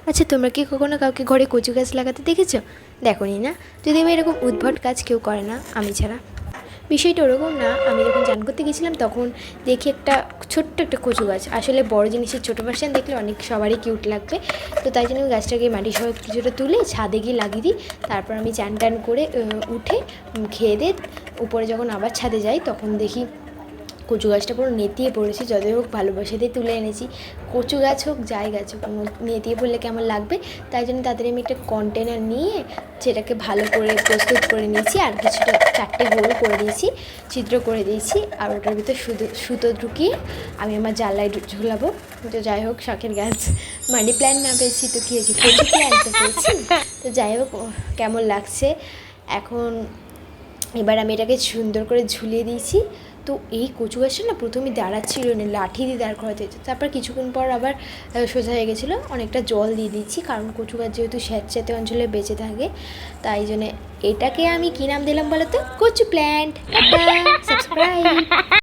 আচ্ছা, তোমরা কি কখনো কাউকে ঘরে কচু গাছ লাগাতে দেখেছো? দেখোনি না? যদি আমি এরকম উদ্ভট কাজ কেউ করে না আমি ছাড়া। বিষয়টা ওরকম না, আমি যখন চান করতে গেছিলাম তখন দেখি একটা ছোট্ট একটা কচু গাছ। আসলে বড় জিনিসের ছোটো ভার্সন দেখলে অনেক সবারই কিউট লাগবে, তো তাই জন্য আমি গাছটাকে মাটি সহ কিছুটা তুলে ছাদে গিয়ে লাগিয়ে দিই। তারপর আমি চান টান করে উঠে খেয়ে দিয়ে উপরে যখন আবার ছাদে যাই তখন দেখি কচু গাছটা পুরো নেতিয়ে পড়েছে। যতই হোক ভালোবাসা দিয়ে তুলে এনেছি, কচু গাছ হোক যাই গাছ হোক নেতিয়ে পড়লে কেমন লাগবে, তাই জন্য তাদের আমি একটা কন্টেনার নিয়ে সেটাকে ভালো করে প্রস্তুত করে নিয়েছি আর কিছুটা 4টে গোল করে দিয়েছি, ছিদ্র করে দিয়েছি, আর ওটার ভিতরে সুতো ঢুকিয়ে আমি আমার জানলায় ঝুলাবো। তো যাই হোক, শখের গাছ মানি প্ল্যান্ট না পেয়েছি তো কী হয়েছে, কচু প্ল্যান্ট তো পেয়েছি। তো যাই হোক, কেমন লাগছে এখন। এবার আমি এটাকে সুন্দর করে ঝুলিয়ে দিয়েছি। তো এই কচু গাছটা না প্রথমে দাঁড়াচ্ছিল না, লাঠি দিয়ে দাঁড় করাতে হচ্ছে, তারপর কিছুক্ষণ পর আবার সোজা হয়ে গেছিলো। অনেকটা জল দিয়ে দিচ্ছি, কারণ কচু গাছ যেহেতু স্যাঁতস্যাঁতে অঞ্চলে বেঁচে থাকে, তাই জন্যে এটাকে আমি কী নাম দিলাম বলো তো? কচু প্ল্যান্ট। সাবস্ক্রাইব।